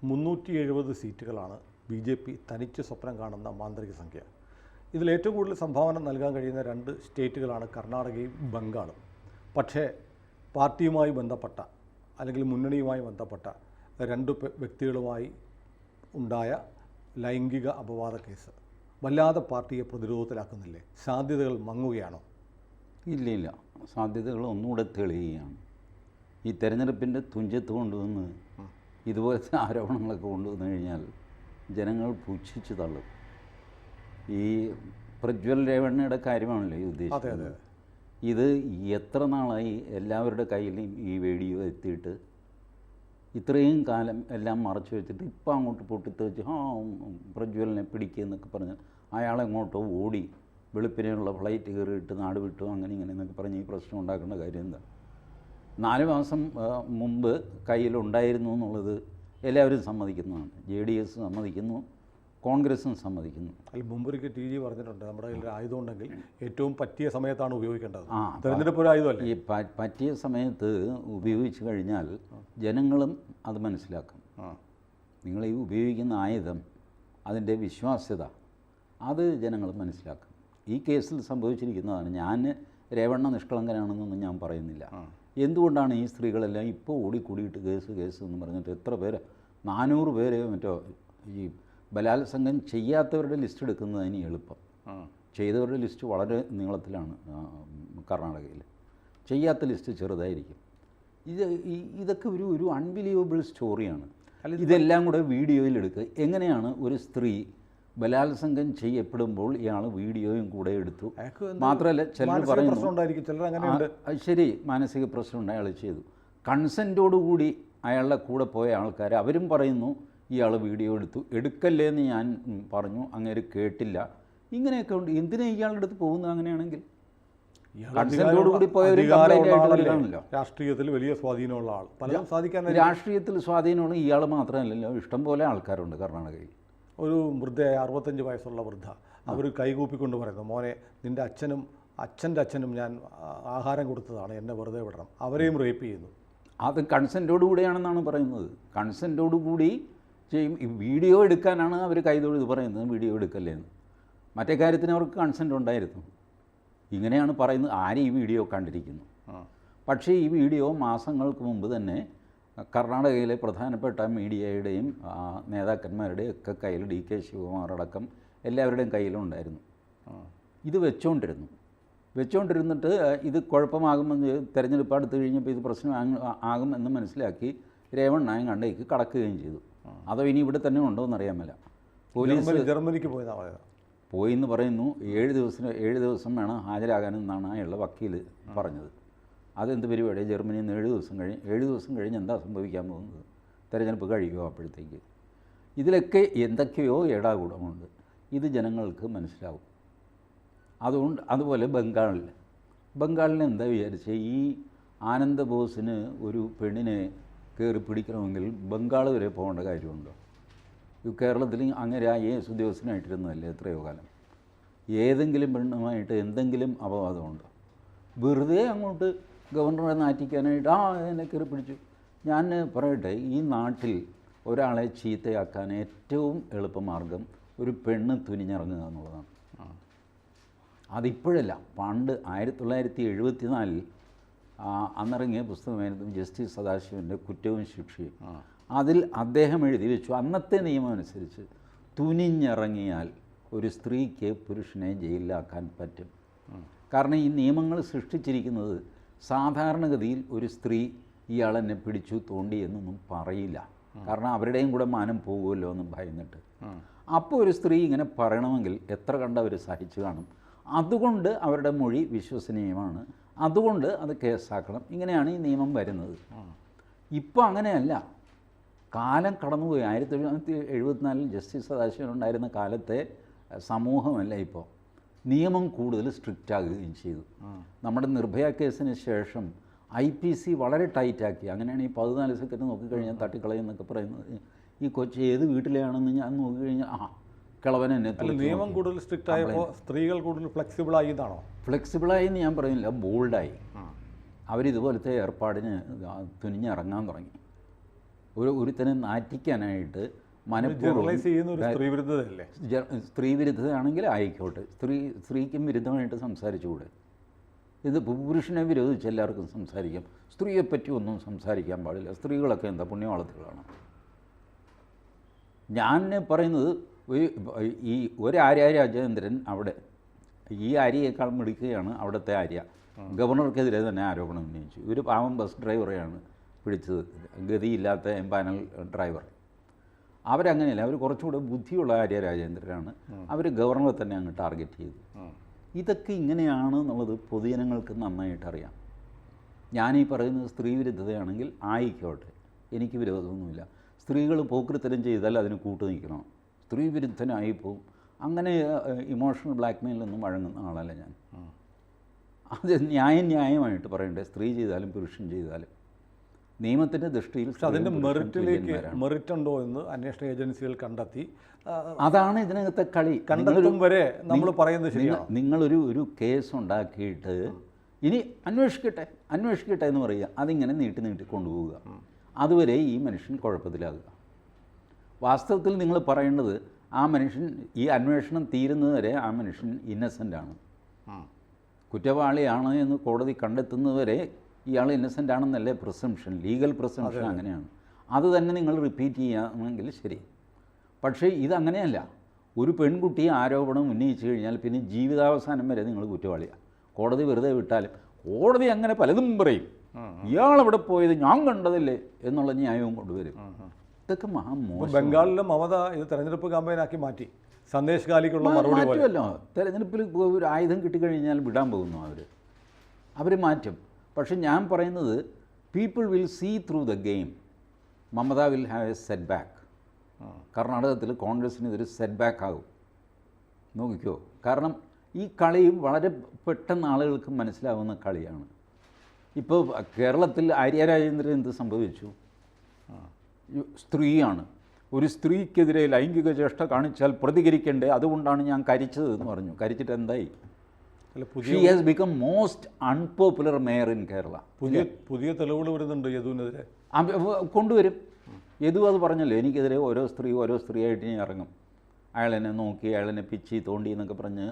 370 സീറ്റുകളാണ് BJP തനിച്ച് സ്വപ്നം കാണുന്ന മാന്ത്രിക സംഖ്യ. ഇതിൽ ഏറ്റവും കൂടുതൽ സംഭാവന നൽകാൻ കഴിയുന്ന 2 സ്റ്റേറ്റുകളാണ് കർണാടകയും ബംഗാളും. പക്ഷേ പാർട്ടിയുമായി ബന്ധപ്പെട്ട അല്ലെങ്കിൽ മുന്നണിയുമായി ബന്ധപ്പെട്ട 2 വ്യക്തികളുമായി ഉണ്ടായ ലൈംഗിക അപവാദ കേസ് വല്ലാതെ പാർട്ടിയെ പ്രതിരോധത്തിലാക്കുന്നില്ലേ? സാധ്യതകൾ മങ്ങുകയാണോ? ഇല്ല, സാധ്യതകൾ ഒന്നുകൂടെ തെളിയുകയാണ്. ഈ തെരഞ്ഞെടുപ്പിൻ്റെ തുഞ്ചത്ത് കൊണ്ടുവന്ന് ഇതുപോലത്തെ ആരോപണങ്ങളൊക്കെ കൊണ്ടുവന്നു കഴിഞ്ഞാൽ ജനങ്ങൾ പുച്ഛിച്ച് തള്ളും. ഈ പ്രജ്വൽ രേവണ്ണയുടെ കാര്യമാണല്ലോ ഈ ഉദ്ദേശിച്ചത്. ഇത് എത്ര നാളായി എല്ലാവരുടെ കയ്യിലും ഈ വീഡിയോ എത്തിയിട്ട് ഇത്രയും കാലം എല്ലാം മറച്ചു വെച്ചിട്ട് ഇപ്പം അങ്ങോട്ട് പൊട്ടിത്തെറിച്ച് പ്രജ്വലിനെ പിടിക്കുക എന്നൊക്കെ പറഞ്ഞ് അയാളെങ്ങോട്ടോ ഓടി വെളുപ്പിനെയുള്ള ഫ്ലൈറ്റ് കയറിയിട്ട് നാട് വിട്ടു അങ്ങനെ ഇങ്ങനെ എന്നൊക്കെ പറഞ്ഞ് ഈ പ്രശ്നം ഉണ്ടാക്കേണ്ട കാര്യം എന്താ? 4 മാസം മുമ്പ് കയ്യിലുണ്ടായിരുന്നു എന്നുള്ളത് എല്ലാവരും സമ്മതിക്കുന്നതാണ്. JDS സമ്മതിക്കുന്നു, കോൺഗ്രസും സമ്മതിക്കുന്നു. അല്ല, മുമ്പൊരിക്കൽ TG പറഞ്ഞിട്ടുണ്ട്, നമ്മുടെ കയ്യിൽ ആയുധം ഉണ്ടെങ്കിൽ ഏറ്റവും പറ്റിയ സമയത്താണ് ഉപയോഗിക്കേണ്ടത്. തെരഞ്ഞെടുപ്പ് ഒരു ആയുധമല്ല. ഈ പറ്റിയ സമയത്ത് ഉപയോഗിച്ച് കഴിഞ്ഞാൽ ജനങ്ങളും അത് മനസ്സിലാക്കും. നിങ്ങൾ ഈ ഉപയോഗിക്കുന്ന ആയുധം, അതിൻ്റെ വിശ്വാസ്യത, അത് ജനങ്ങൾ മനസ്സിലാക്കും. ഈ കേസിൽ സംഭവിച്ചിരിക്കുന്നതാണ്. ഞാൻ രേവണ്ണ നിഷ്കളങ്കനാണെന്നൊന്നും ഞാൻ പറയുന്നില്ല. എന്തുകൊണ്ടാണ് ഈ സ്ത്രീകളെല്ലാം ഇപ്പോൾ ഓടിക്കൂടിയിട്ട് കേസ് എന്ന് പറഞ്ഞിട്ട് എത്ര പേര് 400 പേരെ മറ്റോ ഈ ബലാത്സംഗം ചെയ്യാത്തവരുടെ ലിസ്റ്റ് എടുക്കുന്നതിന് എളുപ്പം. ചെയ്തവരുടെ ലിസ്റ്റ് വളരെ നീളത്തിലാണ് കർണാടകയിൽ. ചെയ്യാത്ത ലിസ്റ്റ് ചെറുതായിരിക്കും. ഇതൊക്കെ ഒരു അൺബിലീവബിൾ സ്റ്റോറിയാണ്. ഇതെല്ലാം കൂടെ വീഡിയോയിൽ എടുക്കുക. എങ്ങനെയാണ് ഒരു സ്ത്രീ ബലാത്സംഗം ചെയ്യപ്പെടുമ്പോൾ ഇയാൾ വീഡിയോയും കൂടെ എടുത്തു? മാത്രമല്ല ചിലർ പറയുന്നു ശരി, മാനസിക പ്രശ്നമുണ്ട്, അയാൾ ചെയ്തു. കൺസെൻറ്റോടുകൂടി അയാളുടെ കൂടെ പോയ ആൾക്കാർ അവരും പറയുന്നു ഇയാൾ വീഡിയോ എടുക്കല്ലേ എന്ന് ഞാൻ പറഞ്ഞു, അങ്ങേര് കേട്ടില്ല. ഇങ്ങനെയൊക്കെ ഉണ്ട്. എന്തിനാ ഇയാളുടെ അടുത്ത് പോകുന്നത്? അങ്ങനെയാണെങ്കിൽ കൺസെൻറ്റോടുകൂടി പോയവരാണല്ലോ. രാഷ്ട്രീയത്തിൽ വലിയ സ്വാധീനമുള്ള ആൾ, പലതും സാധിക്കാൻ. രാഷ്ട്രീയത്തിൽ സ്വാധീനമുള്ള ഇയാൾ മാത്രമല്ലല്ലോ, ഇഷ്ടംപോലെ ആൾക്കാരുണ്ട് കർണാടകയിൽ. ഒരു വൃദ്ധയായ 65 വയസ്സുള്ള വൃദ്ധ, അവർ കൈകൂപ്പിക്കൊണ്ട് പറയുന്നു, മോനെ നിൻ്റെ അച്ഛൻ്റെ അച്ഛനും ഞാൻ ആഹാരം കൊടുത്തതാണ്, എന്നെ വെറുതെ വിടണം. അവരെയും റേപ്പ് ചെയ്യുന്നു. അത് കൺസെൻറ്റോടുകൂടിയാണെന്നാണ് പറയുന്നത്. കൺസെൻറ്റോടുകൂടി ചെയ്യും. ഈ വീഡിയോ എടുക്കാനാണ് അവർ കൈതൊഴുത് പറയുന്നത്, വീഡിയോ എടുക്കല്ലേ എന്ന്. മറ്റേ കാര്യത്തിന് അവർക്ക് കൺസെൻറ്റ് ഉണ്ടായിരുന്നു. ഇങ്ങനെയാണ് പറയുന്നത്. ആരും ഈ വീഡിയോ കണ്ടിരിക്കുന്നു. പക്ഷേ ഈ വീഡിയോ മാസങ്ങൾക്ക് മുമ്പ് തന്നെ കർണാടകയിലെ പ്രധാനപ്പെട്ട മീഡിയയുടെയും നേതാക്കന്മാരുടെയും ഒക്കെ കയ്യിൽ, DK ശിവകുമാർ അടക്കം എല്ലാവരുടെയും കയ്യിലുണ്ടായിരുന്നു. ഇത് വെച്ചുകൊണ്ടിരുന്നിട്ട് ഇത് കുഴപ്പമാകുമെന്ന്, തെരഞ്ഞെടുപ്പ് അടുത്ത് കഴിഞ്ഞപ്പോൾ ഇത് പ്രശ്നം ആകുമെന്ന് മനസ്സിലാക്കി രേവണ്ണയും കണ്ടേക്ക് കടക്കുകയും ചെയ്തു. അതോ ഇനി ഇവിടെ തന്നെ ഉണ്ടോ എന്നറിയാമല്ല. പോലീസ് ജർമ്മനിക്ക് പോയിന്ന് പറയുന്നു. 7 ദിവസം വേണം ഹാജരാകാനെന്നാണ് അയാളുടെ വക്കീൽ പറഞ്ഞത്. അതെന്ത് പരിപാടി? ജർമ്മനിയിൽ നിന്ന് 7 ദിവസം കഴിഞ്ഞ് എന്താ സംഭവിക്കാൻ പോകുന്നത്? തെരഞ്ഞെടുപ്പ് കഴിയുമോ അപ്പോഴത്തേക്ക്? ഇതിലൊക്കെ എന്തൊക്കെയോ ഏടാകൂടമുണ്ട്. ഇത് ജനങ്ങൾക്ക് മനസ്സിലാവും. അതുപോലെ ബംഗാളിൽ എന്താ വിചാരിച്ചത്? ഈ ആനന്ദ് ബോസിന് ഒരു പെണ്ണിനെ കയറി പിടിക്കണമെങ്കിൽ ബംഗാൾ വരെ പോകേണ്ട കാര്യമുണ്ടോ? കേരളത്തിൽ അങ്ങനെ IAS ഉദ്യോഗസ്ഥനായിട്ടിരുന്നതല്ലേ എത്രയോ കാലം. ഏതെങ്കിലും പെണ്ണുമായിട്ട് എന്തെങ്കിലും അപവാദമുണ്ടോ? വെറുതെ അങ്ങോട്ട് ഗവർണറെ നാറ്റിക്കാനായിട്ട് എന്നെ കയറി പിടിച്ചു. ഞാൻ പറയട്ടെ, ഈ നാട്ടിൽ ഒരാളെ ചീത്തയാക്കാൻ ഏറ്റവും എളുപ്പമാർഗം ഒരു പെണ്ണ് തുനിഞ്ഞിറങ്ങുക എന്നുള്ളതാണ്. അതിപ്പോഴല്ല, പണ്ട് 1974 അന്നിറങ്ങിയ പുസ്തകമായിരുന്നു ജസ്റ്റിസ് സദാശിവൻ്റെ കുറ്റവും ശിക്ഷയും. അതിൽ അദ്ദേഹം എഴുതി വെച്ചു, അന്നത്തെ നിയമം അനുസരിച്ച് തുനിഞ്ഞിറങ്ങിയാൽ ഒരു സ്ത്രീക്ക് പുരുഷനെ ജയിലിലാക്കാൻ പറ്റും. കാരണം ഈ നിയമങ്ങൾ സൃഷ്ടിച്ചിരിക്കുന്നത് സാധാരണഗതിയിൽ ഒരു സ്ത്രീ ഇയാളെന്നെ പിടിച്ചു തോണ്ടി എന്നൊന്നും പറയില്ല. കാരണം അവരുടെയും കൂടെ മാനം പോകുമല്ലോ എന്നും ഭയന്നിട്ട്. അപ്പോൾ ഒരു സ്ത്രീ ഇങ്ങനെ പറയണമെങ്കിൽ എത്ര കണ്ടവർ സഹിച്ചു കാണും. അതുകൊണ്ട് അവരുടെ മൊഴി വിശ്വസനീയമാണ്, അതുകൊണ്ട് അത് കേസാക്കണം. ഇങ്ങനെയാണ് ഈ നിയമം വരുന്നത്. ഇപ്പോൾ അങ്ങനെയല്ല. കാലം കടന്നുപോയി. 1974 ജസ്റ്റിസ് സദാശിവനുണ്ടായിരുന്ന കാലത്തെ സമൂഹമല്ല ഇപ്പോൾ. നിയമം കൂടുതൽ സ്ട്രിക്റ്റ് ആകുകയും ചെയ്തു. നമ്മുടെ നിർഭയ കേസിന് ശേഷം IPC വളരെ ടൈറ്റാക്കി. അങ്ങനെയാണ് ഈ 14 സെക്കൻഡ് നോക്കിക്കഴിഞ്ഞാൽ തട്ടിക്കളയെന്നൊക്കെ പറയുന്നത്. ഈ കൊച്ചി ഏത് വീട്ടിലാണെന്ന് ഞാൻ നോക്കിക്കഴിഞ്ഞാൽ കിളവൻ എന്നെ. നിയമം കൂടുതൽ സ്ട്രിക്റ്റ് ആയപ്പോൾ സ്ത്രീകൾ കൂടുതൽ ഫ്ലെക്സിബിളായി എന്നാണോ? ഫ്ലെക്സിബിളായി എന്ന് ഞാൻ പറയുന്നില്ല, ബോൾഡായി. അവരിതുപോലത്തെ ഏർപ്പാടിന് തുനിഞ്ഞിറങ്ങാൻ തുടങ്ങി. ഒരുത്തനെ നാറ്റിക്കാനായിട്ട് ജനറലൈസ് ചെയ്യുന്ന ഒരു സ്ത്രീ വിരുദ്ധതയല്ലേ? സ്ത്രീ വിരുദ്ധതയാണെങ്കിൽ ആയിക്കോട്ടെ, സ്ത്രീക്കും വിരുദ്ധമായിട്ട് സംസാരിച്ചുകൂടെ? ഇത് പുരുഷനെ വിരോധിച്ച് എല്ലാവർക്കും സംസാരിക്കാം, സ്ത്രീയെപ്പറ്റി ഒന്നും സംസാരിക്കാൻ പാടില്ല. സ്ത്രീകളൊക്കെ എന്താ പുണ്യവാളത്തുകളാണ്? ഞാൻ പറയുന്നത് ഈ ഒരു ആര്യ രാജേന്ദ്രൻ അവിടെ ഈ ആര്യയേക്കാൾ മിടുക്കുകയാണ് അവിടുത്തെ ആര്യ. ഗവർണർക്കെതിരെ തന്നെ ആരോപണം ഉന്നയിച്ചു. ഒരു പാവം ബസ് ഡ്രൈവറെയാണ് പിടിച്ചത്, ഗതിയില്ലാത്ത എംപാനൽ ഡ്രൈവർ. അവരങ്ങനെയല്ല, അവർ കുറച്ചുകൂടെ ബുദ്ധിയുള്ള ആര്യ രാജേന്ദ്രനാണ്. അവർ ഗവർണറെ തന്നെ അങ്ങ് ടാർഗറ്റ് ചെയ്തു. ഇതൊക്കെ ഇങ്ങനെയാണ് എന്നുള്ളത് പൊതുജനങ്ങൾക്ക് നന്നായിട്ട് അറിയാം. ഞാനീ പറയുന്നത് സ്ത്രീ വിരുദ്ധതയാണെങ്കിൽ ആയിക്കോട്ടെ, എനിക്ക് വിരോധമൊന്നുമില്ല. സ്ത്രീകൾ പോക്രിത്തരം ചെയ്താൽ അതിന് കൂട്ടു നിൽക്കണം. സ്ത്രീ വിരുദ്ധനായി പോവും. അങ്ങനെ ഇമോഷണൽ ബ്ലാക്ക്മെയിലൊന്നും വഴങ്ങുന്ന ആളല്ല ഞാൻ. അത് ന്യായമായിട്ട് പറയണ്ടേ, സ്ത്രീ ചെയ്താലും പുരുഷൻ ചെയ്താലും നിയമത്തിൻ്റെ ദൃഷ്ടിയിൽ. അതിൻ്റെ മെറിറ്റിലേക്ക് മെറിറ്റ് ഉണ്ടോ എന്ന് അന്വേഷണ ഏജൻസികൾ കണ്ടെത്തി. അതാണ് ഇതിനകത്തെ കളി. കണ്ടെത്തും വരെ നമ്മൾ പറയുന്നത് ശരിയാണ്. നിങ്ങളൊരു കേസ് ഉണ്ടാക്കിയിട്ട് ഇനി അന്വേഷിക്കട്ടെ എന്ന് പറയുക, അതിങ്ങനെ നീട്ടി കൊണ്ടുപോവുക. അതുവരെ ഈ മനുഷ്യൻ കുഴപ്പത്തിലാകുക. വാസ്തവത്തിൽ നിങ്ങൾ പറയേണ്ടത് ആ മനുഷ്യൻ ഈ അന്വേഷണം തീരുന്നതുവരെ ആ മനുഷ്യൻ ഇന്നസെൻ്റാണ്, കുറ്റവാളിയാണ് എന്ന് കോടതി കണ്ടെത്തുന്നതുവരെ ഇയാൾ ഇന്നസെൻ്റ് ആണെന്നല്ലേ പ്രിസംഷൻ, ലീഗൽ പ്രിസംഷൻ അങ്ങനെയാണ്. അത് തന്നെ നിങ്ങൾ റിപ്പീറ്റ് ചെയ്യാമെങ്കിൽ ശരി. പക്ഷേ ഇതങ്ങനെയല്ല. ഒരു പെൺകുട്ടി ആരോപണം ഉന്നയിച്ചു കഴിഞ്ഞാൽ പിന്നെ ജീവിതാവസാനം വരെ നിങ്ങൾ കുറ്റവാളിയാണ്. കോടതി വെറുതെ വിട്ടാലും കോടതി അങ്ങനെ പലതും പറയും. ഇയാളവിടെ പോയത് ഞാൻ കണ്ടതല്ലേ എന്നുള്ള ന്യായവും കൊണ്ടുവരും. ഇതൊക്കെ മഹാമോശം. ബംഗാളിലെ മമത ഇത് തെരഞ്ഞെടുപ്പ് ക്യാമ്പയിനാക്കി മാറ്റി. സന്ദേശകാലിക്കുള്ള മറുപടി മാറ്റുമല്ലോ. തെരഞ്ഞെടുപ്പിൽ ഒരു ആയുധം കിട്ടിക്കഴിഞ്ഞാൽ വിടാൻ പോകുന്നു അവർ മാറ്റും. പക്ഷെ ഞാൻ പറയുന്നത് people will see through the game. Mamata will have a setback. കർണാടകത്തിൽ കോൺഗ്രസിന് ഇതൊരു സെറ്റ് ബാക്ക് ആകും, നോക്കിക്കോ. കാരണം ഈ കളി വളരെ പെട്ടെന്ന് ആളുകൾക്ക് മനസ്സിലാവുന്ന കളിയാണ്. ഇപ്പോൾ കേരളത്തിൽ ആര്യ രാജേന്ദ്രൻ എന്ത് സംഭവിച്ചു? സ്ത്രീയാണ്, ഒരു സ്ത്രീക്കെതിരെ ലൈംഗിക ചേഷ്ട കാണിച്ചാൽ പ്രതികരിക്കണ്ടേ, അതുകൊണ്ടാണ് ഞാൻ കരിച്ചത് എന്ന് പറഞ്ഞു. കരിച്ചിട്ട് എന്തായി? She has become most unpopular mayor in Kerala. പുതിയ തെളിവുകൾ വരുന്നുണ്ട് യദുവിനെതിരെ. കൊണ്ടുവരും. യദു അത് പറഞ്ഞല്ലോ, എനിക്കെതിരെ ഓരോ സ്ത്രീയായിട്ട് ഞാൻ ഇറങ്ങും. അയാളെന്നെ നോക്കി, അയാളെന്നെ പിച്ചി തോണ്ടി എന്നൊക്കെ പറഞ്ഞ്.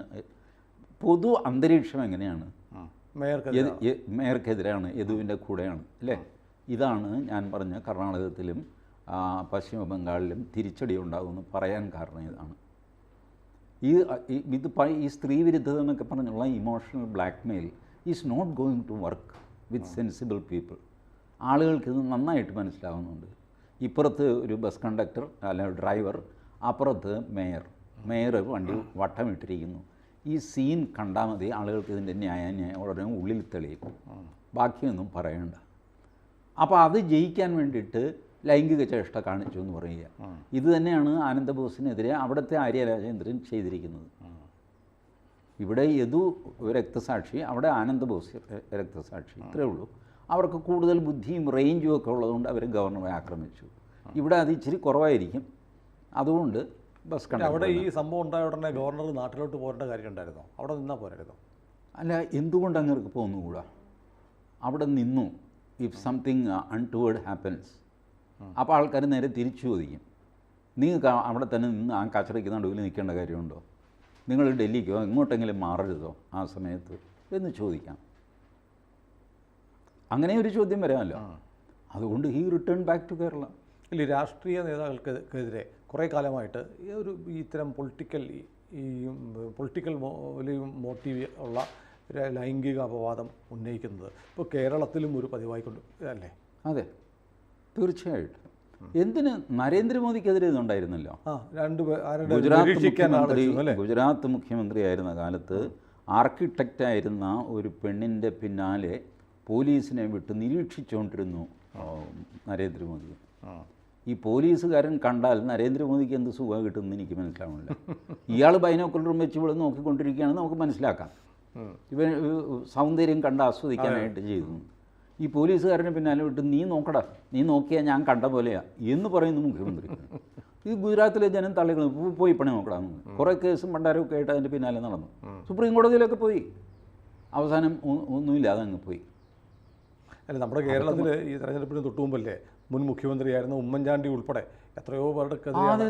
പൊതു അന്തരീക്ഷം എങ്ങനെയാണ്? മേയർക്കെതിരാണ്, യദുവിൻ്റെ കൂടെയാണ് അല്ലേ? ഇതാണ് ഞാൻ പറഞ്ഞ കർണാടകത്തിലും പശ്ചിമ ബംഗാളിലും തിരിച്ചടി ഉണ്ടാകുമെന്ന് പറയാൻ കാരണം ഇതാണ്. ഈ സ്ത്രീ വിരുദ്ധത എന്നൊക്കെ പറഞ്ഞുള്ള emotional blackmail is not going to work with sensible people. ആളുകൾക്ക് ഇത് നന്നായിട്ട് മനസ്സിലാവുന്നുണ്ട്. ഇപ്പുറത്ത് ഒരു ബസ് കണ്ടക്ടർ അല്ല ഡ്രൈവർ, അപ്പുറത്ത് മേയർ വണ്ടി വട്ടമിട്ടിരിക്കുന്നു. ഈ സീൻ കണ്ടാൽ മതി ആളുകൾക്ക് ഇതിൻ്റെ ന്യായം ഉടനെ ഉള്ളിൽ തെളിയും. ബാക്കിയൊന്നും പറയണ്ട. അപ്പോൾ അത് ജയിക്കാൻ വേണ്ടിയിട്ട് ലൈംഗിക ചേഷ്ട കാണിച്ചു എന്ന് പറയുക. ഇത് തന്നെയാണ് ആനന്ദബോസിനെതിരെ അവിടുത്തെ ആര്യ രാജേന്ദ്രൻ ചെയ്തിരിക്കുന്നത്. ഇവിടെ യദു രക്തസാക്ഷി, അവിടെ ആനന്ദബോസ് രക്തസാക്ഷി. ഇത്രയേ ഉള്ളൂ. അവർക്ക് കൂടുതൽ ബുദ്ധിയും റേഞ്ചും ഒക്കെ ഉള്ളതുകൊണ്ട് അവർ ഗവർണറെ ആക്രമിച്ചു. ഇവിടെ അത് ഇച്ചിരി കുറവായിരിക്കും. അതുകൊണ്ട് ബസ് കണ്ടക്ടർ. അവിടെ ഈ സംഭവം ഉണ്ടായ ഉടനെ ഗവർണർ നാട്ടിലോട്ട് പോരേണ്ട കാര്യം ഉണ്ടായിരുന്നോ? അവിടെ നിന്നാൽ പോരായിരുന്നോ? അല്ല, എന്തുകൊണ്ട് അങ്ങേർക്ക് പോകുന്നുകൂടാ? അവിടെ നിന്നു. ഇഫ് സംതിങ് അൺടുവേർഡ് ഹാപ്പൻസ്, അപ്പോൾ ആൾക്കാർ നേരെ തിരിച്ചു ചോദിക്കും, നിങ്ങൾക്ക് അവിടെ തന്നെ നിന്ന് ആ കച്ചറയ്ക്ക് നടുവിൽ നിൽക്കേണ്ട കാര്യമുണ്ടോ? നിങ്ങൾ ഡൽഹിക്കോ എങ്ങോട്ടെങ്കിലും മാറരുതോ ആ സമയത്ത് എന്ന് ചോദിക്കാം. അങ്ങനെ ഒരു ചോദ്യം വരാമല്ലോ. അതുകൊണ്ട് he return back to Kerala. ഇല്ല, രാഷ്ട്രീയ നേതാക്കൾക്കെതിരെ കുറേ കാലമായിട്ട് ഇത്തരം പൊളിറ്റിക്കൽ മോട്ടീവ് ഉള്ള ലൈംഗിക അപവാദം ഉന്നയിക്കുന്നത് ഇപ്പോൾ കേരളത്തിലും ഒരു പതിവായിക്കൊണ്ട് അല്ലേ? അതെ, തീർച്ചയായിട്ടും. എന്തിന്? നരേന്ദ്രമോദിക്കെതിരെ ഇതുണ്ടായിരുന്നല്ലോ. ഗുജറാത്ത് മുഖ്യമന്ത്രിയായിരുന്ന കാലത്ത് ആർക്കിടെക്റ്റായിരുന്ന ഒരു പെണ്ണിൻ്റെ പിന്നാലെ പോലീസിനെ വിട്ട് നിരീക്ഷിച്ചുകൊണ്ടിരുന്നു നരേന്ദ്രമോദി. ഈ പോലീസുകാരൻ കണ്ടാൽ നരേന്ദ്രമോദിക്ക് എന്ത് സുഖം കിട്ടുമെന്ന് എനിക്ക് മനസ്സിലാവുന്നില്ല. ഇയാൾ ബൈനോക്കുലറും വെച്ച് ഇവിടെ നോക്കിക്കൊണ്ടിരിക്കുകയാണെന്ന് നമുക്ക് മനസ്സിലാക്കാം. ഇവൻ സൗന്ദര്യം കണ്ട് ആസ്വദിക്കാനായിട്ട് ചെയ്തു. ഈ പോലീസുകാരനെ പിന്നാലെ വിട്ട് നീ നോക്കടാ, നീ നോക്കിയാൽ ഞാൻ കണ്ട പോലെയാ എന്ന് പറയുന്നു മുഖ്യമന്ത്രി. ഈ ഗുജറാത്തിലെ ജനം തള്ളികൾ പോയി പണി നോക്കടാന്ന്. കുറേ കേസും ഭണ്ഡാരമൊക്കെ ആയിട്ട് അതിൻ്റെ പിന്നാലെ നടന്നു. സുപ്രീം കോടതിയിലൊക്കെ പോയി. അവസാനം ഒന്നുമില്ലാതെ അങ്ങ് പോയി. അല്ല, നമ്മുടെ കേരളത്തിൽ ഈ തെരഞ്ഞെടുപ്പിന് തൊട്ടുമുമ്പല്ലേ മുൻ മുഖ്യമന്ത്രിയായിരുന്ന ഉമ്മൻചാണ്ടി ഉൾപ്പെടെ എത്രയോ പേർക്കെതിരെ അതെ,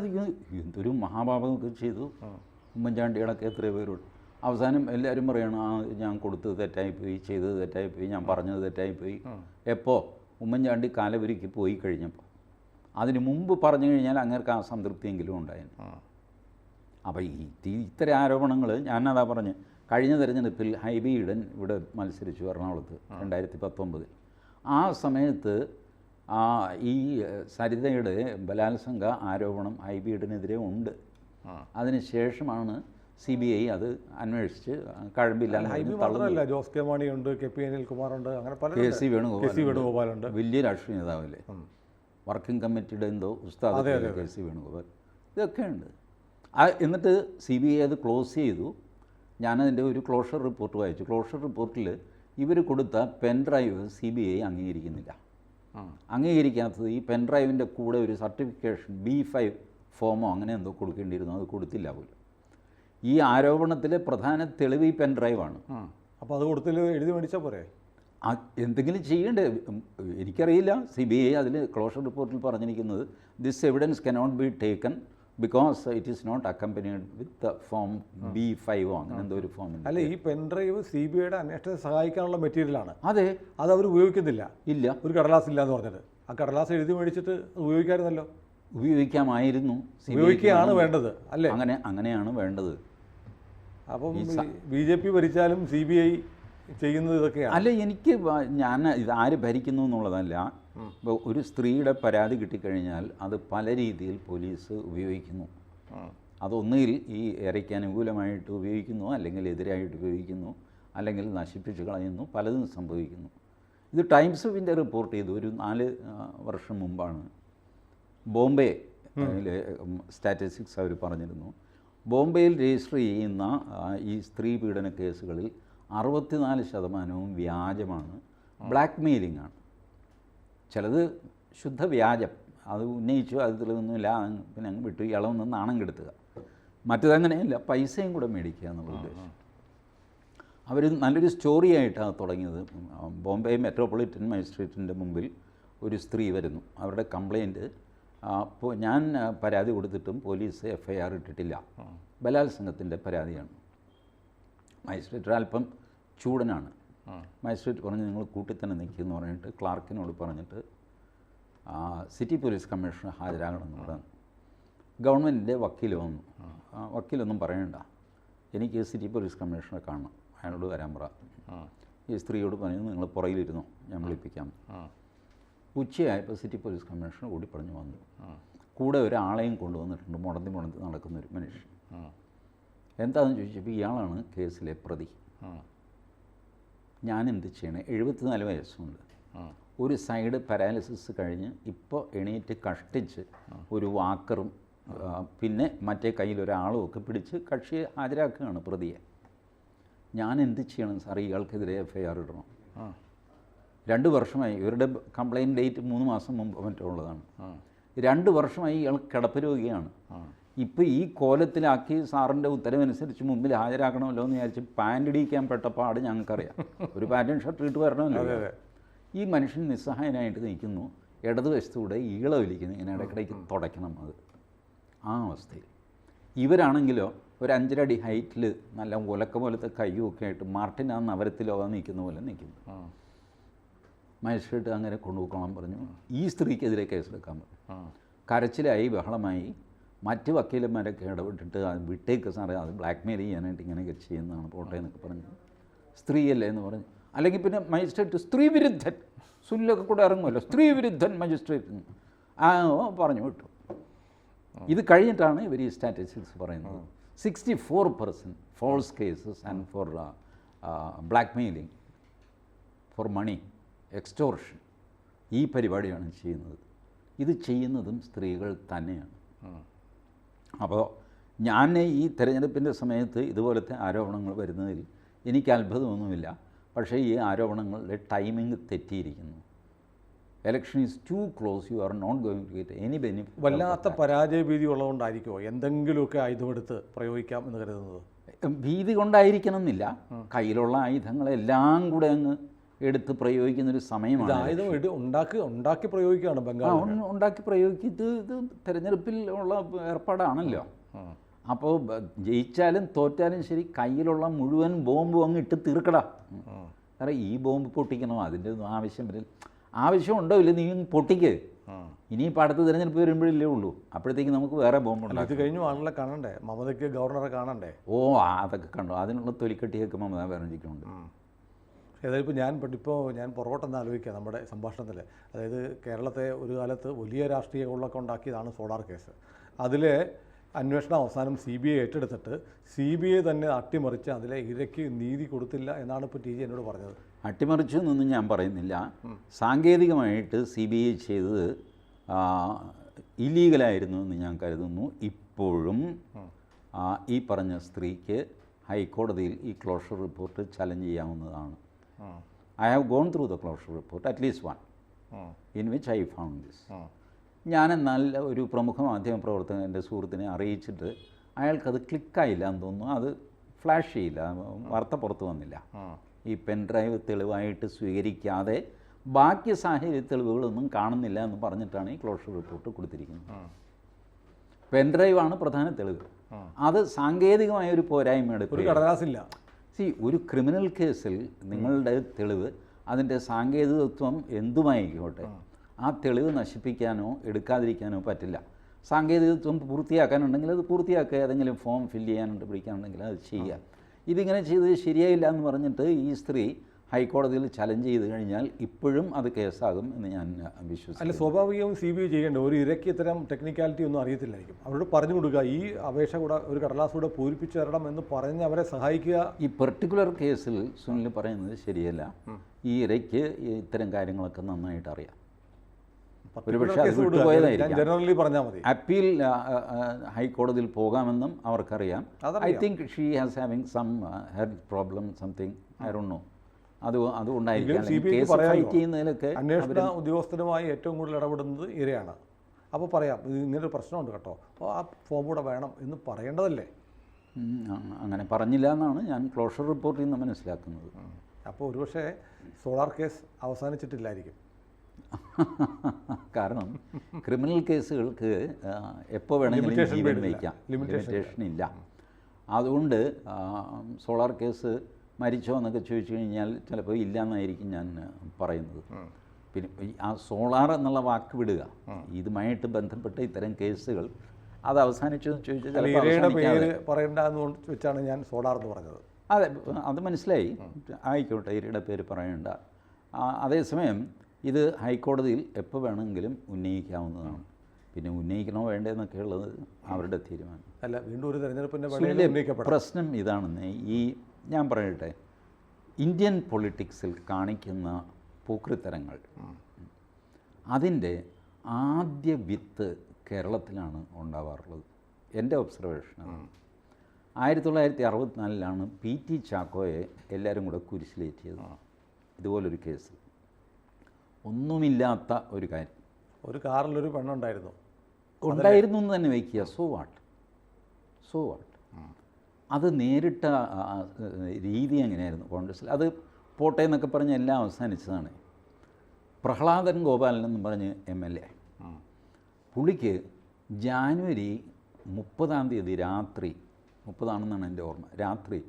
എന്തൊരു മഹാപാപമൊക്കെ ചെയ്തു. ഉമ്മൻചാണ്ടികളൊക്കെ എത്രയോ പേരുണ്ട്. അവസാനം എല്ലാവരും പറയണം, ഞാൻ കൊടുത്തത് തെറ്റായിപ്പോയി, ചെയ്തത് തെറ്റായിപ്പോയി, ഞാൻ പറഞ്ഞത് തെറ്റായിപ്പോയി. എപ്പോൾ? ഉമ്മൻചാണ്ടി കാലവരിക്ക് പോയി കഴിഞ്ഞപ്പോൾ. അതിന് മുമ്പ് പറഞ്ഞു കഴിഞ്ഞാൽ അങ്ങേർക്ക് ആ സംതൃപ്തിയെങ്കിലും ഉണ്ടായിരുന്നു. അപ്പോൾ ഇത്തരം ആരോപണങ്ങൾ ഞാനതാ പറഞ്ഞ്, കഴിഞ്ഞ തെരഞ്ഞെടുപ്പിൽ ഹൈബി ഈഡൻ ഇവിടെ മത്സരിച്ചു എറണാകുളത്ത് 2019. ആ സമയത്ത് ഈ സരിതയുടെ ബലാത്സംഗ ആരോപണം ഹൈബി ഈഡനെതിരെ ഉണ്ട്. അതിനുശേഷമാണ് CBI അത് അന്വേഷിച്ച് കഴമ്പില്ല. ജോസ് കെ മാണിയുണ്ട്, KP അനിൽകുമാറുണ്ട്, അങ്ങനെ പല KC വേണുഗോപാലുണ്ട്. വലിയ രാഷ്ട്രീയ നേതാവല്ലേ, വർക്കിംഗ് കമ്മിറ്റിയുടെ എന്തോ ഉസ്താദ് KC വേണുഗോപാൽ, ഇതൊക്കെ ഉണ്ട്. എന്നിട്ട് CBI അത് ക്ലോസ് ചെയ്തു. ഞാനതിൻ്റെ ഒരു ക്ലോഷർ റിപ്പോർട്ട് വായിച്ചു. ക്ലോഷർ റിപ്പോർട്ടിൽ ഇവർ കൊടുത്ത പെൻഡ്രൈവ് CBI അംഗീകരിക്കുന്നില്ല. അംഗീകരിക്കാത്തത് ഈ പെൻഡ്രൈവിൻ്റെ കൂടെ ഒരു സർട്ടിഫിക്കേഷൻ B5 ഫോമോ അങ്ങനെ എന്തോ കൊടുക്കേണ്ടിയിരുന്നു, അത് കൊടുത്തില്ല പോലും. ഈ ആരോപണത്തിലെ പ്രധാന തെളിവ് ഈ പെൻഡ്രൈവാണ്. അപ്പോൾ അത് കൊടുത്തില്ല, എഴുതി മേടിച്ചാൽ പോരെ? എന്തെങ്കിലും ചെയ്യണ്ടേ? എനിക്കറിയില്ല. CBI അതിൽ ക്ലോഷർ റിപ്പോർട്ടിൽ പറഞ്ഞിരിക്കുന്നത് this evidence cannot be taken because it is not accompanied with form B5 അങ്ങനെ എന്തോ ഒരു ഫോം. അല്ല, ഈ പെൻഡ്രൈവ് CBIയുടെ അന്വേഷണത്തെ സഹായിക്കാനുള്ള മെറ്റീരിയലാണ്. അതെ, അത് അവർ ഉപയോഗിക്കുന്നില്ല. ഇല്ല, ഒരു കടലാസ് ഇല്ല എന്ന് പറഞ്ഞത്. ആ കടലാസ് എഴുതി മേടിച്ചിട്ട് ഉപയോഗിക്കാമായിരുന്നല്ലോ. ഉപയോഗിക്കാമായിരുന്നു. ഉപയോഗിക്കുകയാണ് വേണ്ടത്, അല്ലേ? അങ്ങനെയാണ് വേണ്ടത്. അപ്പം BJP ഭരിച്ചാലും CBI ചെയ്യുന്നത് ഇതൊക്കെയാണ്. അല്ല, എനിക്ക് ഇത് ആര് ഭരിക്കുന്നു എന്നുള്ളതല്ല. ഇപ്പോൾ ഒരു സ്ത്രീയുടെ പരാതി കിട്ടിക്കഴിഞ്ഞാൽ അത് പല രീതിയിൽ പോലീസ് ഉപയോഗിക്കുന്നു. അതൊന്നുകിൽ ഈ ഇരയ്ക്ക് അനുകൂലമായിട്ട് ഉപയോഗിക്കുന്നു, അല്ലെങ്കിൽ എതിരായിട്ട് ഉപയോഗിക്കുന്നു, അല്ലെങ്കിൽ നശിപ്പിച്ച് കളയുന്നു, പലതും സംഭവിക്കുന്നു. ഇത് ടൈംസ് ഓഫ് ഇന്ത്യ റിപ്പോർട്ട് ചെയ്തു ഒരു 4 വർഷം മുമ്പാണ്. ബോംബെ സ്റ്റാറ്റിസ്റ്റിക്സ് അവർ പറഞ്ഞിരുന്നു, ബോംബെയിൽ രജിസ്റ്റർ ചെയ്യുന്ന ഈ സ്ത്രീ പീഡന കേസുകളിൽ 64% വ്യാജമാണ്, ബ്ലാക്ക് മെയിലിംഗ് ആണ്. ചിലത് ശുദ്ധ വ്യാജം, അത് ഉന്നയിച്ചു, അത് തെളിവൊന്നുമില്ല, പിന്നെ അങ്ങ് വിട്ടു, ഇളവൊന്നും നാണം കെടുത്തുക. മറ്റേതങ്ങനെയല്ല, പൈസയും കൂടെ മേടിക്കുക എന്നുള്ള ഉദ്ദേശം. അവർ നല്ലൊരു സ്റ്റോറിയായിട്ടാണ് തുടങ്ങിയത്. ബോംബെ മെട്രോപൊളിറ്റൻ മജിസ്ട്രേറ്റിൻ്റെ മുമ്പിൽ ഒരു സ്ത്രീ വരുന്നു. അവരുടെ കംപ്ലയിൻറ്റ്, അപ്പോൾ ഞാൻ പരാതി കൊടുത്തിട്ടും പോലീസ് FIR ഇട്ടിട്ടില്ല, ബലാത്സംഗത്തിൻ്റെ പരാതിയാണ്. മജിസ്ട്രേറ്റ് അല്പം ചൂടനാണ്. മജിസ്ട്രേറ്റ് പറഞ്ഞു, നിങ്ങൾ കൂട്ടി തന്നെ നിൽക്കുമെന്ന് പറഞ്ഞിട്ട് ക്ലാർക്കിനോട് പറഞ്ഞിട്ട് സിറ്റി പോലീസ് കമ്മീഷണർ ഹാജരാകണമെന്ന് പറഞ്ഞു. ഗവൺമെൻറ്റിൻ്റെ വക്കീൽ വന്നു. വക്കീലൊന്നും പറയണ്ട, എനിക്ക് സിറ്റി പോലീസ് കമ്മീഷണറെ കാണണം, അയാളോട് വരാൻ പറ. ഈ സ്ത്രീയോട് പറഞ്ഞു, നിങ്ങൾ പുറകിലിരുന്നോ, ഞാൻ വിളിപ്പിക്കാം. ഉച്ചയായപ്പോൾ സിറ്റി പോലീസ് കമ്മീഷണർ കൂടി പറഞ്ഞു വന്നു. കൂടെ ഒരാളെയും കൊണ്ടുവന്നിട്ടുണ്ട്, മുടന്തി നടക്കുന്നൊരു മനുഷ്യൻ. എന്താണെന്ന് ചോദിച്ചപ്പോൾ ഇയാളാണ് കേസിലെ പ്രതി. ഞാൻ എന്ത് ചെയ്യണേ? 74 വയസ്സുണ്ട്, ഒരു സൈഡ് പാരാലിസിസ് കഴിഞ്ഞ് ഇപ്പോൾ എണീറ്റ് കഷ്ടിച്ച് ഒരു വാക്കറും പിന്നെ മറ്റേ കയ്യിൽ ഒരാളും ഒക്കെ പിടിച്ച് കക്ഷിയെ ഹാജരാക്കുകയാണ് പ്രതിയെ. ഞാൻ എന്ത് ചെയ്യണം സാർ? ഇയാൾക്കെതിരെ FIR ഇടണം. 2 വർഷമായി, ഇവരുടെ കംപ്ലയിൻറ്റ് ഡേറ്റ് 3 മാസം മുമ്പ് മറ്റോ ഉള്ളതാണ്. 2 വർഷമായി ഇയാൾ കിടപ്പ് രോഗിയാണ്. ഇപ്പോൾ ഈ കോലത്തിലാക്കി സാറിൻ്റെ ഉത്തരവനുസരിച്ച് മുമ്പിൽ ഹാജരാക്കണമല്ലോ എന്ന് വിചാരിച്ച് പാൻ്റ് ഇടിക്കാൻ പെട്ട പാട് ഞങ്ങൾക്കറിയാം. ഒരു പാറ്റേൺ ഷർട്ട് ഇട്ട് വരണമല്ലോ. ഈ മനുഷ്യൻ നിസ്സഹായനായിട്ട് നിൽക്കുന്നു, ഇടതുവശത്തൂടെ ഈള വലിക്കുന്നു, ഇങ്ങനെ ഇടയ്ക്കിടയ്ക്ക് തുടയ്ക്കണം. അത് ആ അവസ്ഥയിൽ ഇവരാണെങ്കിലോ ഒരു 5 അടി ഹൈറ്റിൽ നല്ല ഉലക്ക പോലത്തെ കയ്യുമൊക്കെ ആയിട്ട് മാർട്ടിൻ ആ നഗരത്തിലോ നിൽക്കുന്ന പോലെ നിൽക്കുന്നു. മജിസ്ട്രേറ്റ് അങ്ങനെ കൊണ്ടുപോയിക്കോളാൻ പറഞ്ഞു. ഈ സ്ത്രീക്കെതിരെ കേസെടുക്കാൻ പറഞ്ഞു. കരച്ചിലായി, ബഹളമായി. മറ്റ് വക്കീലന്മാരൊക്കെ ഇടപെട്ടിട്ട് അത് വിട്ടേക്ക് സാറേ, അത് ബ്ലാക്ക് മെയിൽ ചെയ്യാനായിട്ട് ഇങ്ങനെയൊക്കെ ചെയ്യുന്നതാണ് പോട്ടെ എന്നൊക്കെ പറഞ്ഞു. സ്ത്രീയല്ലേ എന്ന് പറഞ്ഞു. അല്ലെങ്കിൽ പിന്നെ മജിസ്ട്രേറ്റ് സ്ത്രീ വിരുദ്ധൻ, സുല്ലൊക്കെ കൂടെ ഇറങ്ങുമല്ലോ, സ്ത്രീ വിരുദ്ധൻ മജിസ്ട്രേറ്റ് പറഞ്ഞു വിട്ടു. ഇത് കഴിഞ്ഞിട്ടാണ് ഇവർ ഈ സ്റ്റാറ്റിസ്റ്റിക്സ് പറയുന്നത്. 64% false cases and for blackmailing, for money, extortion, ഈ പരിപാടിയാണ് ചെയ്യുന്നത്. ഇത് ചെയ്യുന്നതും സ്ത്രീകൾ തന്നെയാണ്. അപ്പോൾ ഞാൻ ഈ തെരഞ്ഞെടുപ്പിൻ്റെ സമയത്ത് ഇതുപോലത്തെ ആരോപണങ്ങൾ വരുന്നതിൽ എനിക്ക് അത്ഭുതമൊന്നുമില്ല. പക്ഷേ ഈ ആരോപണങ്ങളുടെ ടൈമിംഗ് തെറ്റിയിരിക്കുന്നു. Election is too close, you are not going to get any benefit. വല്ലാത്ത പരാജയ ഭീതി ഉള്ളതുകൊണ്ടായിരിക്കുമോ എന്തെങ്കിലുമൊക്കെ ആയുധമെടുത്ത് പ്രയോഗിക്കാം എന്ന് കരുതുന്നത്? ഭീതി കൊണ്ടായിരിക്കണം എന്നില്ല. കയ്യിലുള്ള ആയുധങ്ങളെല്ലാം കൂടെ അങ്ങ് എടുത്ത് പ്രയോഗിക്കുന്നൊരു സമയമാണ്. ആയുധം ഉണ്ടാക്കി പ്രയോഗിക്കുകയാണ് ബംഗാൾ. ഉണ്ടാക്കി പ്രയോഗിക്കും. ഇത് തിരഞ്ഞെടുപ്പിൽ ഉള്ള ഏർപ്പാടാണല്ലോ. അപ്പോൾ ജയിച്ചാലും തോറ്റാലും ശരി കയ്യിലുള്ള മുഴുവൻ ബോംബും അങ്ങ് ഇട്ട് തീർക്കടാ. കാരണം ഈ ബോംബ് പൊട്ടിക്കണോ, അതിൻ്റെ ഒന്നും ആവശ്യം വരില്ല. ആവശ്യമുണ്ടോ ഇല്ല, നീ പൊട്ടിക്ക്. ഇനിയിപ്പോൾ അടുത്ത തിരഞ്ഞെടുപ്പ് വരുമ്പോഴല്ലേ ഉള്ളൂ. അപ്പോഴത്തേക്ക് നമുക്ക് വേറെ ബോംബുണ്ടാകും. ഇത് കഴിഞ്ഞു ആണല്ലേ കാണണ്ടേ, മമതയ്ക്ക് ഗവർണറെ കാണണ്ടേ? അതൊക്കെ കണ്ടോ, അതിനുള്ള തൊലിക്കെട്ടിയൊക്കെ മമതാ ബാനർജിക്കുണ്ട്. ഏതായാലും ഞാൻ പുറകോട്ടെന്ന് ആലോചിക്കുക നമ്മുടെ സംഭാഷണത്തിൽ. അതായത് കേരളത്തെ ഒരു കാലത്ത് വലിയ രാഷ്ട്രീയ കൊള്ളൊക്കെ ഉണ്ടാക്കിയതാണ് സോളാർ കേസ്. അതിലെ അന്വേഷണം അവസാനം CBI ഏറ്റെടുത്തിട്ട് CBI തന്നെ അട്ടിമറിച്ച് അതിലെ ഇരയ്ക്ക് നീതി കൊടുത്തില്ല എന്നാണ് ഇപ്പോൾ TJ എന്നോട് പറഞ്ഞത്. അട്ടിമറിച്ചു എന്നൊന്നും ഞാൻ പറയുന്നില്ല. സാങ്കേതികമായിട്ട് CBI ചെയ്തത് ഇല്ലീഗലായിരുന്നു എന്ന് ഞാൻ കരുതുന്നു. ഇപ്പോഴും ഈ പറഞ്ഞ സ്ത്രീക്ക് ഹൈക്കോടതിയിൽ ഈ ക്ലോഷർ റിപ്പോർട്ട് ചലഞ്ച് ചെയ്യാവുന്നതാണ്. I have gone through the closure report, at least one, in which I found this. ഞാനെന്നാൽ ഒരു പ്രമുഖ മാധ്യമപ്രവർത്തകൻ എൻ്റെ സുഹൃത്തിനെ അറിയിച്ചിട്ട് അയാൾക്കത് ക്ലിക്കായില്ല എന്ന് തോന്നുന്നു. അത് ഫ്ലാഷ് ചെയ്യില്ല, വാർത്ത പുറത്തു വന്നില്ല. ഈ പെൻഡ്രൈവ് തെളിവായിട്ട് സ്വീകരിക്കാതെ ബാക്കി സാഹചര്യ തെളിവുകളൊന്നും കാണുന്നില്ല എന്ന് പറഞ്ഞിട്ടാണ് ഈ ക്ലോഷർ റിപ്പോർട്ട് കൊടുത്തിരിക്കുന്നത്. പെൻഡ്രൈവാണ് പ്രധാന തെളിവ്. അത് സാങ്കേതികമായ ഒരു പോരായ്മയുടെ ഒരു കടലാസില്ല. ഒരു ക്രിമിനൽ കേസിൽ നിങ്ങളുടെ തെളിവ് അതിൻ്റെ സാങ്കേതികത്വം എന്തുമായിക്കോട്ടെ, ആ തെളിവ് നശിപ്പിക്കാനോ എടുക്കാതിരിക്കാനോ പറ്റില്ല. സാങ്കേതികത്വം പൂർത്തിയാക്കാനുണ്ടെങ്കിൽ അത് പൂർത്തിയാക്കുക, ഏതെങ്കിലും ഫോം ഫില്ല് ചെയ്യാനുണ്ട് പിടിക്കാനുണ്ടെങ്കിൽ അത് ചെയ്യുക. ഇതിങ്ങനെ ചെയ്തത് ശരിയായില്ല എന്ന് പറഞ്ഞിട്ട് ഈ സ്ത്രീ ഹൈക്കോടതിയിൽ ചലഞ്ച് ചെയ്ത് കഴിഞ്ഞാൽ ഇപ്പോഴും അത് കേസാകും എന്ന് ഞാൻ വിശ്വസിക്കുന്നു. അല്ല, സ്വാഭാവികവും CBI ചെയ്യേണ്ട ഒരു ഇരയ്ക്ക് ഇത്തരം ടെക്നിക്കാലിറ്റി ഒന്നും അറിയത്തില്ലായിരിക്കും. അവരോട് പറഞ്ഞു കൊടുക്കുക, ഈ അപേക്ഷ കൂടെ ഒരു കടലാസ് കൂടെ പൂരിപ്പിച്ചു തരണം എന്ന് പറഞ്ഞ് അവരെ സഹായിക്കുക. ഈ പെർട്ടിക്കുലർ കേസിൽ സുനിൽ പറയുന്നത് ശരിയല്ല. ഈ ഇരയ്ക്ക് ഇത്തരം കാര്യങ്ങളൊക്കെ നന്നായിട്ട് അറിയാം. ഒരുപക്ഷെ അത് വിട്ടുപോയതായിരിക്കാം. ജനറലി പറഞ്ഞാൽ മതി. അപ്പീൽ ഹൈക്കോടതിയിൽ പോകാമെന്നും അവർക്കറിയാം. I think she has having some health problem, something, I don't know. അതുകൊണ്ടായിരിക്കും അന്വേഷണ ഉദ്യോഗസ്ഥരുമായി ഏറ്റവും കൂടുതൽ ഇടപെടുന്നത് ഇരയാണ്. അപ്പോൾ പറയാം, ഇത് ഇങ്ങനൊരു പ്രശ്നമുണ്ട് കേട്ടോ, അപ്പോൾ ആ ഫോം കൂടെ വേണം എന്ന് പറയേണ്ടതല്ലേ? അങ്ങനെ പറഞ്ഞില്ല എന്നാണ് ഞാൻ ക്ലോഷർ റിപ്പോർട്ടിൽ നിന്ന് മനസ്സിലാക്കുന്നത്. അപ്പോൾ ഒരുപക്ഷെ സോളാർ കേസ് അവസാനിച്ചിട്ടില്ലായിരിക്കും. കാരണം ക്രിമിനൽ കേസുകൾക്ക് എപ്പോൾ വേണമെങ്കിലും ജീവൻ വയ്ക്കാം, ലിമിറ്റേഷൻ ഇല്ല. അതുകൊണ്ട് സോളാർ കേസ് മരിച്ചോ എന്നൊക്കെ ചോദിച്ചു കഴിഞ്ഞാൽ ചിലപ്പോൾ ഇല്ല എന്നായിരിക്കും ഞാൻ പറയുന്നത്. പിന്നെ ആ സോളാർ എന്നുള്ള വാക്ക് വിടുക, ഇതുമായിട്ട് ബന്ധപ്പെട്ട ഇത്തരം കേസുകൾ അത് അവസാനിച്ചു എന്ന് ചോദിച്ചാൽ പറയേണ്ടെന്ന് വെച്ചാണ് ഞാൻ സോളാർ എന്ന് പറഞ്ഞത്. അതെ, അത് മനസ്സിലായി. ആയിക്കോട്ടെ, ഇരയുടെ പേര് പറയണ്ട. അതേസമയം ഇത് ഹൈക്കോടതിയിൽ എപ്പോൾ വേണമെങ്കിലും ഉന്നയിക്കാവുന്നതാണ്. പിന്നെ ഉന്നയിക്കണോ വേണ്ടതെന്നൊക്കെ ഉള്ളത് അവരുടെ തീരുമാനം. അല്ല, വീണ്ടും ഒരു തെരഞ്ഞെടുപ്പിൻ്റെ പ്രശ്നം ഇതാണെന്ന് ഞാൻ പറയട്ടെ, ഇന്ത്യൻ പൊളിറ്റിക്സിൽ കാണിക്കുന്ന പോക്രിത്തരങ്ങൾ അതിൻ്റെ ആദ്യ വിത്ത് കേരളത്തിലാണ് ഉണ്ടാവാറുള്ളത്. എൻ്റെ ഒബ്സർവേഷനാണ്. 1964 PT ചാക്കോയെ എല്ലാവരും കൂടെ കുരിശിലേറ്റിയത് ഇതുപോലൊരു കേസ്. ഒന്നുമില്ലാത്ത ഒരു കാര്യം, ഒരു കാറിലൊരു പെണ്ണുണ്ടായിരുന്നു എന്ന് തന്നെ വയ്ക്കുക. സോ വാട്ട് അത് നേരിട്ട രീതി എങ്ങനെയായിരുന്നു കോൺഗ്രസ്സിൽ? അത് പോട്ടെ എന്നൊക്കെ പറഞ്ഞ് എല്ലാം അവസാനിച്ചതാണ്. പ്രഹ്ലാദൻ ഗോപാലൻ എന്ന് പറഞ്ഞ് MLA, പുള്ളിക്ക് ജാനുവരി 30 രാത്രി, 30 എൻ്റെ ഓർമ്മ, രാത്രി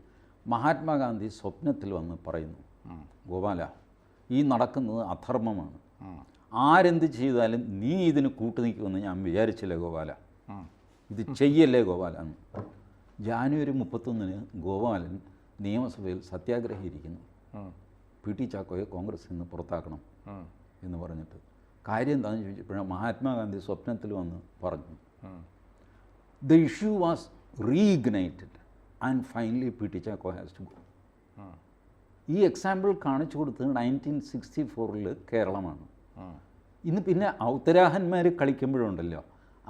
മഹാത്മാഗാന്ധി സ്വപ്നത്തിൽ വന്ന് പറയുന്നു, ഗോപാല, ഈ നടക്കുന്നത് അധർമ്മമാണ്, ആരെന്ത് ചെയ്താലും നീ ഇതിന് കൂട്ടുനിൽക്കുമെന്ന് ഞാൻ വിചാരിച്ചില്ല ഗോപാല, ഇത് ചെയ്യല്ലേ ഗോപാല. ജാനുവരി 31 ഗോപാലൻ നിയമസഭയിൽ സത്യാഗ്രഹിയിരിക്കുന്നു. PT ചാക്കോയെ കോൺഗ്രസിൽ നിന്ന് പുറത്താക്കണം എന്ന് പറഞ്ഞിട്ട്. കാര്യം എന്താണെന്ന് ചോദിച്ചപ്പോഴാണ് മഹാത്മാഗാന്ധി സ്വപ്നത്തിൽ വന്ന് പറഞ്ഞു. The issue was reignited and finally PT Chacko has to go. ഈ എക്സാമ്പിൾ കാണിച്ചു കൊടുത്തത് 1964 കേരളമാണ്. ഇന്ന് പിന്നെ ഔത്തരാഹന്മാർ കളിക്കുമ്പോഴുണ്ടല്ലോ,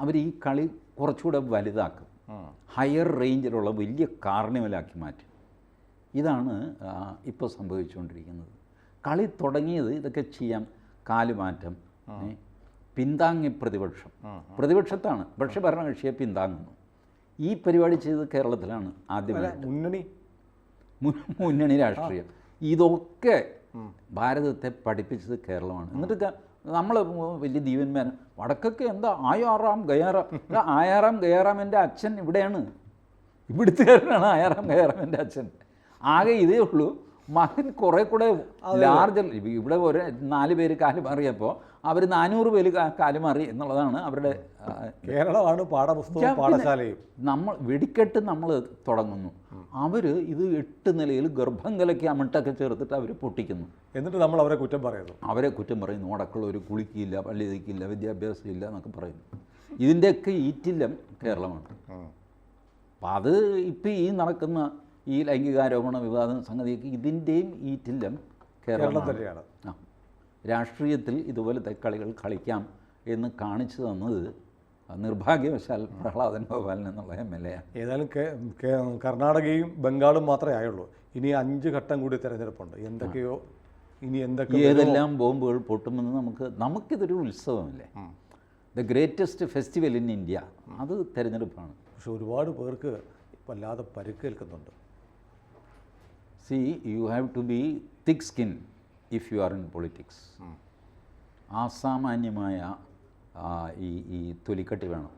അവർ ഈ കളി കുറച്ചുകൂടെ വലുതാക്കും, ഹയർ റേഞ്ചിലുള്ള വലിയ കാർണിവലാക്കി മാറ്റും. ഇതാണ് ഇപ്പോൾ സംഭവിച്ചുകൊണ്ടിരിക്കുന്നത്. കളി തുടങ്ങിയത് ഇതൊക്കെ ചെയ്യാം, കാലുമാറ്റം, പിന്താങ്ങി പ്രതിപക്ഷത്താണ്, പക്ഷേ ഭരണകക്ഷിയെ പിന്താങ്ങുന്നു. ഈ പരിപാടി ചെയ്തത് കേരളത്തിലാണ് ആദ്യമായി. മുന്നണി രാഷ്ട്രീയം. ഇതൊക്കെ ഭാരതത്തെ പഠിപ്പിച്ചത് കേരളമാണ്. എന്നിട്ട് നമ്മൾ വലിയ ദീവന്മാർ വടക്കൊക്കെ എന്താ ആയാറാം ഗയാറാം എൻ്റെ അച്ഛൻ ഇവിടെയാണ്, ഇവിടുത്തുകാരനാണ് ആയാറാം ഗയാറാം എൻ്റെ അച്ഛൻ. ആകെ ഇതേ ഉള്ളൂ, മകൻ കുറേ കൂടെ ലാർജർ. ഇവിടെ ഒരു 4 പേര് കാല് മാറിയപ്പോൾ അവർ 400 പേര് കാല് മാറി എന്നുള്ളതാണ് അവരുടെ. കേരളമാണ് പാഠപുസ്തകവും പാഠശാലയും. നമ്മൾ വെടിക്കെട്ട് നമ്മൾ തുടങ്ങുന്നു, അവർ ഇത് 8 നിലയിൽ ഗർഭം കലക്കി അമിട്ടൊക്കെ ചേർത്തിട്ട് അവർ പൊട്ടിക്കുന്നു. എന്നിട്ട് നമ്മൾ അവരെ കുറ്റം പറയുന്നു. വടക്കുള്ളവർ കുളിക്കില്ല, പള്ളി തയ്ക്കില്ല, വിദ്യാഭ്യാസം ഇല്ല എന്നൊക്കെ പറയുന്നു. ഇതിൻ്റെയൊക്കെ ഈറ്റില്ലം കേരളമാണ്. അപ്പം അത് ഇപ്പം ഈ നടക്കുന്ന ഈ ലൈംഗികാരോപണ വിവാദം സംഗതിയൊക്കെ ഇതിൻ്റെയും ഈറ്റില്ലം കേരളം തന്നെയാണ്. രാഷ്ട്രീയത്തിൽ ഇതുപോലത്തെ കളികൾ കളിക്കാം എന്ന് കാണിച്ചു തന്നത് നിർഭാഗ്യവശാൽ പ്രഹ്ലാദൻ ഗോപാലൻ എന്നുള്ള MLA. ഏതായാലും കർണാടകയും ബംഗാളും മാത്രമേ ആയുള്ളൂ. ഇനി 5 ഘട്ടം കൂടി തിരഞ്ഞെടുപ്പുണ്ട്. ഏതെല്ലാം ബോംബുകൾ പൊട്ടുമെന്ന് നമുക്കിതൊരു ഉത്സവമല്ലേ, the greatest festival in India, അത് തിരഞ്ഞെടുപ്പാണ്. പക്ഷെ ഒരുപാട് പേർക്ക് വല്ലാതെ പരുക്കേൽക്കുന്നുണ്ട്. you have to be thick skin if you are in politics. അസാമാന്യമായ ഈ തൊലിക്കട്ടി വേണം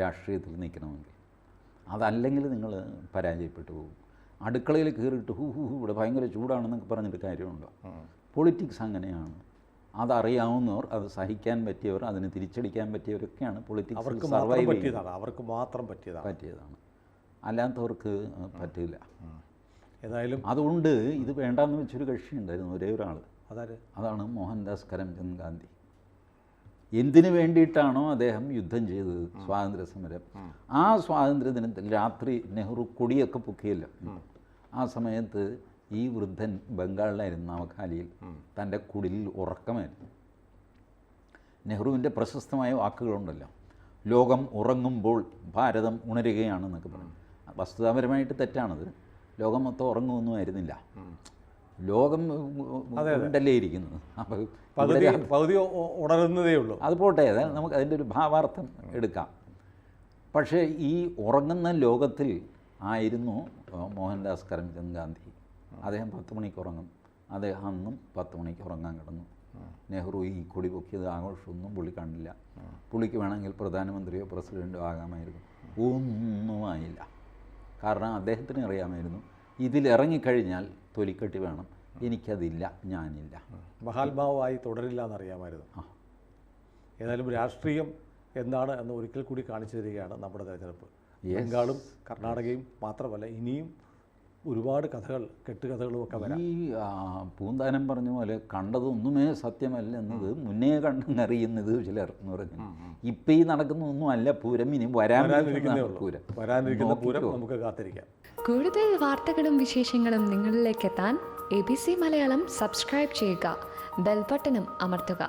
രാഷ്ട്രീയത്തിൽ നിൽക്കണമെങ്കിൽ. അതല്ലെങ്കിൽ നിങ്ങൾ പരാജയപ്പെട്ടു പോകും. അടുക്കളയിൽ കയറിയിട്ട് ഇവിടെ ഭയങ്കര ചൂടാണെന്നൊക്കെ പറഞ്ഞിട്ട് കാര്യമുണ്ടോ? പൊളിറ്റിക്സ് അങ്ങനെയാണ്. അതറിയാവുന്നവർ, അത് സഹിക്കാൻ പറ്റിയവർ, അതിന് തിരിച്ചടിക്കാൻ പറ്റിയവരൊക്കെയാണ് പൊളിറ്റിക്സ് സർവൈവ് ചെയ്യുന്നത്. അവർക്ക് മാത്രം പറ്റിയതാണ്, അല്ലാത്തവർക്ക് പറ്റില്ല. ഏതായാലും അതുകൊണ്ട് ഇത് വേണ്ടാന്ന് വെച്ചൊരു കക്ഷി ഉണ്ടായിരുന്നു, ഒരേ ഒരാൾ. അതാണ് മോഹൻദാസ് കരംചന്ദ് ഗാന്ധി. എന്തിനു വേണ്ടിയിട്ടാണോ അദ്ദേഹം യുദ്ധം ചെയ്തത്, സ്വാതന്ത്ര്യ സമരം, ആ സ്വാതന്ത്ര്യ ദിനത്തിൽ രാത്രി നെഹ്റു കൊടിയൊക്കെ പൊക്കിയല്ലോ. ആ സമയത്ത് ഈ വൃദ്ധൻ ബംഗാളിലായിരുന്നു, നവഖാലിയിൽ. തൻ്റെ കുടിലിൽ ഉറക്കമായിരുന്നു. നെഹ്റുവിൻ്റെ പ്രശസ്തമായ വാക്കുകളുണ്ടല്ലോ, ലോകം ഉറങ്ങുമ്പോൾ ഭാരതം ഉണരുകയാണെന്നൊക്കെ പറഞ്ഞു. വസ്തുതാപരമായിട്ട് തെറ്റാണത്. ലോകം മൊത്തം ഉറങ്ങുമൊന്നും ആയിരുന്നില്ല, ലോകം ഉണ്ടല്ലേ ഇരിക്കുന്നത്. അപ്പോൾ പകുതി ഉണരുന്നതേ ഉള്ളൂ. അത് പോട്ടെ, നമുക്ക് അതിൻ്റെ ഒരു ഭാവാർത്ഥം എടുക്കാം. പക്ഷേ ഈ ഉറങ്ങുന്ന ലോകത്തിൽ ആയിരുന്നു മോഹൻദാസ് കരംചന്ദ് ഗാന്ധി. അദ്ദേഹം 10 മണിക്ക് ഉറങ്ങും. അദ്ദേഹം അന്നും 10 മണിക്ക് ഉറങ്ങാൻ കിടന്നു. നെഹ്റു ഈ കൊടി പൊക്കിയത് ആഘോഷമൊന്നും പുള്ളി കണ്ടില്ല. പുള്ളിക്ക് വേണമെങ്കിൽ പ്രധാനമന്ത്രിയോ പ്രസിഡൻറ്റോ ആകാമായിരുന്നു. ഒന്നുമായില്ല. കാരണം അദ്ദേഹത്തിന് അറിയാമായിരുന്നു, ഇതിലിറങ്ങിക്കഴിഞ്ഞാൽ തൊലിക്കെട്ടി വേണം, എനിക്കതില്ല, ഞാനില്ല. മഹാത്മാവായി തുടരില്ല എന്നറിയാമായിരുന്നു. ഏതായാലും രാഷ്ട്രീയം എന്താണ് എന്ന് ഒരിക്കൽ കൂടി കാണിച്ചു തരികയാണ് നമ്മുടെ തെരഞ്ഞെടുപ്പ്. ബംഗാളും കർണാടകയും മാത്രമല്ല, ഇനിയും ഒരുപാട് കെട്ടുകഥകളും ഒക്കെ വരാം. ഈ പൂന്താനം പറഞ്ഞ പോലെ കണ്ടതൊന്നുമേ സത്യമല്ല എന്നത് മുന്നേ കണ്ടെന്നറിയുന്നത് ചിലർ എന്ന് പറഞ്ഞു. ഇപ്പം ഈ നടക്കുന്നൊന്നും അല്ല പൂരം, ഇനി വരാനിരിക്കുന്ന പൂരം നമുക്ക് കാത്തിരിക്കാം. കൂടുതൽ വാർത്തകളും വിശേഷങ്ങളും നിങ്ങളിലേക്ക് എത്താൻ ABC മലയാളം സബ്സ്ക്രൈബ് ചെയ്യുക, ബെൽ ബട്ടണും അമർത്തുക.